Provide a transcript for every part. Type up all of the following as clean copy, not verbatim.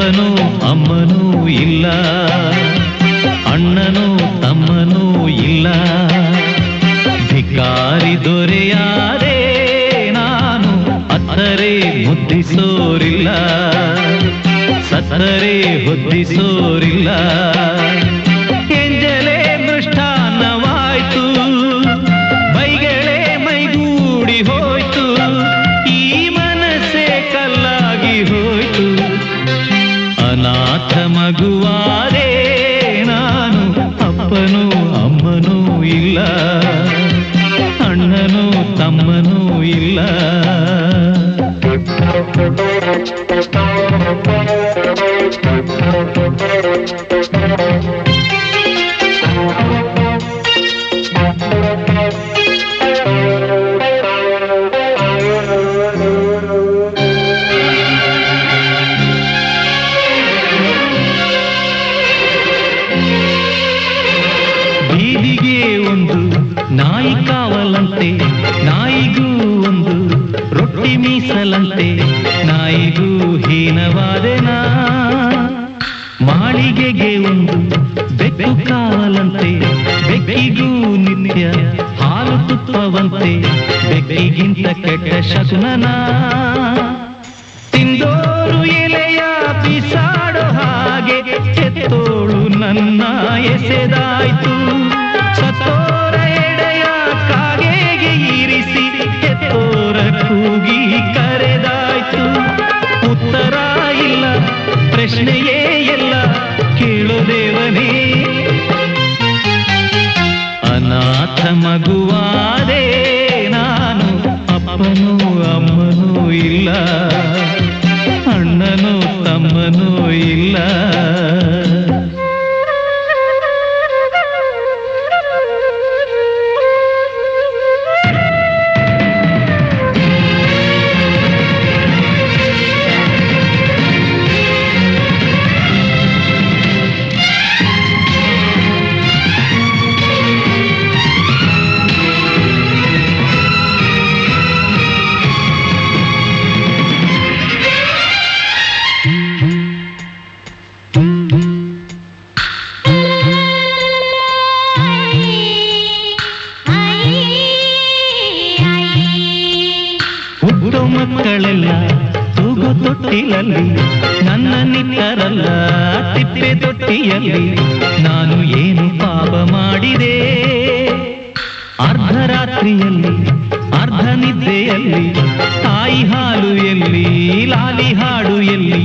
ಅಪ್ಪನೂ ಅಮ್ಮನೂ ಇಲ್ಲ, ಅಣ್ಣನೂ ತಮ್ಮನೂ ಇಲ್ಲ. ಧಿಕ್ಕಾರಿ ದೊರೆಯಾದೆ ನಾನು, ಅತ್ತರೆ ಮುದ್ದಿಸೋರಿಲ್ಲ, ಸತ್ತರೆ ಹೊದ್ದಿಸೋರಿಲ್ಲ. ಎಂಜಲೆ ಮೃಷ್ಟಾನ್ನವಾಯ್ತು, ಬೈಗಳೇ ಮೈಗೂಡಿ ಹೋಯ್ತು, ಈ ಮನಸ್ಸೇ ಕಲ್ಲಾಗಿ ಹೋಯ್ತು. ಅನಾಥ ಮಗುವಾದೆ ನಾನು, ಅಪ್ಪನೂ ಅಮ್ಮನೂ ಇಲ್ಲ, ಅಣ್ಣನೂ ತಮ್ಮನೂ ಇಲ್ಲ. ಬೀದಿಗೆ ಒಂದು ನಾಯಿ ಕಾವಲಂತೆ, ನಾಯಿಗೂ ಒಂದು ರೊಟ್ಟಿ ಮೀಸಲಂತೆ, ನಾಯಿಗೂ ಹೀನವಾದೆನಾ. ಮಾಳಿಗೆಗೆ ಒಂದು ಬೆಕ್ಕು ಕಾವಲಂತೆ, ಬೆಕ್ಕಿಗೂ ನಿತ್ಯ ಹಾಲು ತುಪ್ಪವಂತೆ, ಬೆಕ್ಕಿಗಿಂತ ಕೆಟ್ಟ ಶಕುನನ. ತಿಂದೋರು ಎಲೆಯ ಬಿಸಾಡೋ ಹಾಗೆ ಎತ್ತೋಳು ನನ್ನ ಎಸೆದಾಯ್ತು. ಸತ್ತೋರ ಎಡೆಯ ಕಾಗೆಗೆ ಇರಿಸಿ ಎತ್ತೋರ ಕೂಗಿ ಕರೆದಾಯ್ತು. ಉತ್ತರ ಇಲ್ಲ, ಪ್ರಶ್ನೆಯೇ ಎಲ್ಲ, ಕೇಳೋ ದೇವನೇ. ಅನಾಥ ಮಗುವಾದೆ ನಾನು, ಅಪ್ಪನೂ ಅಮ್ಮನೂ ಇಲ್ಲ, ಅಣ್ಣನೂ ತಮ್ಮನೂ ಇಲ್ಲ. ಹುಟ್ಟೋ ಮಕ್ಕಳೆಲ್ಲ ತೂಗು ತೊಟ್ಟಿಲಲ್ಲಿ, ನನ್ನ ನಿಕ್ಕರಲ್ಲ ತಿಪ್ಪೆ ತೊಟ್ಟಿಯಲ್ಲಿ. ನಾನು ಏನು ಪಾಪ ಮಾಡಿದೆ? ಅರ್ಧರಾತ್ರಿಯಲ್ಲಿ ಅರ್ಧ ನಿದ್ದೆಯಲ್ಲಿ, ತಾಯಿ ಹಾಲು ಎಲ್ಲಿ, ಲಾಲಿ ಹಾಡು ಎಲ್ಲಿ,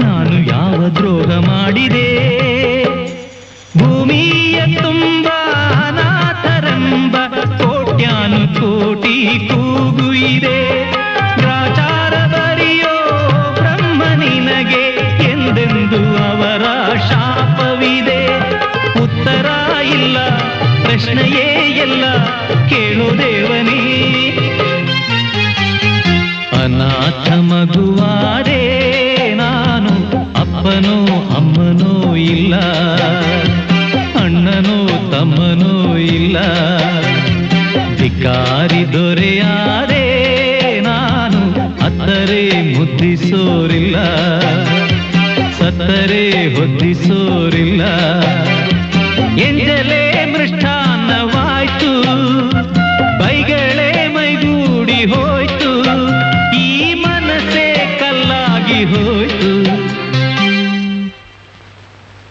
ನಾನು ಯಾವ ದ್ರೋಹ ಮಾಡಿದೆ? ಭೂಮಿಯ ತುಂಬ ಅನಾಥರೆಂಬ ಕೋಟ್ಯಾನು ಕೋಟಿ ಕೂಗು ಇದೆ. ಗ್ರಾಚಾರ ಬರಿಯೋ ಬ್ರಹ್ಮ ನಿನಗೆ ಎಂದೆಂದು ಅವರ ಶಾಪವಿದೆ. ಉತ್ತರ ಇಲ್ಲ, ಪ್ರಶ್ನೆಯೇ ಎಲ್ಲ, ಕೇಳೋ ದೇವನೇ. ಅನಾಥ ಮಗುವಾದೆ ನಾನು, ಅಪ್ಪನೂ ಅಮ್ಮನೂ ಇಲ್ಲ, ಅಣ್ಣನೂ ತಮ್ಮನೂ ಇಲ್ಲ. ಧಿಕ್ಕಾರಿ ದೊರೆಯಾದೆ ನಾನು, ಅತ್ತರೆ ಮುದ್ದಿಸೋರಿಲ್ಲ, ಸತ್ತರೆ ಹೊದ್ದಿಸೋರಿಲ್ಲ.